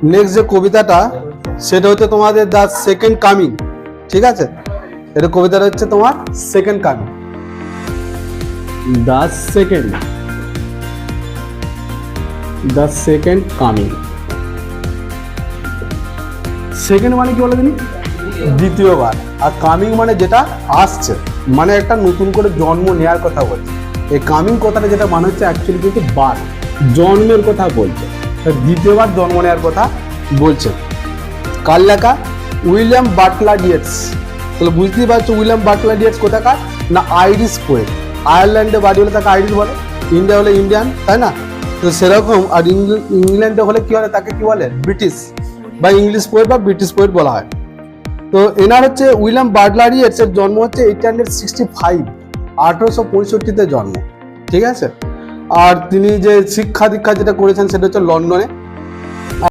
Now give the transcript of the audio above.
Next যে কবিতাটা সেটা হচ্ছে তোমাদের দ্য সেকেন্ড কামিং। ঠিক আছে, এটা কবিতাটা হচ্ছে তোমার second coming. The second coming. Second মানে কি বলে জানি, দ্বিতীয়বার। আর কামিং মানে যেটা আসছে, মানে একটা নতুন করে জন্ম নেওয়ার কথা বলছে। এই কামিং কথাটা যেটা মানে হচ্ছে অ্যাকচুয়ালি কিন্তু বার, জন্মের কথা বলছে, দ্বিতীয়বার জন্ম নেওয়ার কথা বলছে। কার লেখা? William Butler Yeats. তাহলে বুঝতেই পারছো উইলিয়াম বাটলার ইয়েটস কোথাকার না, আইরিশ পোয়েট। আয়ারল্যান্ডে বাড়ি হলে তাকে আইরিশ বলে, ইন্ডিয়া হলে ইন্ডিয়ান, তাই না? তো সেরকম। আর ইংল্যান্ডে হলে কি বলে, তাকে কি বলে, ব্রিটিশ বা ইংলিশ পোয়েট বা ব্রিটিশ পোয়েট বলা হয়। তো এনার হচ্ছে উইলিয়াম বাটলার ইয়েটস এর জন্ম হচ্ছে 1865, 1865 জন্ম। ঠিক আছে। আর তিনি যে শিক্ষা দীক্ষা যেটা করেছেন সেটা হচ্ছে লন্ডনে।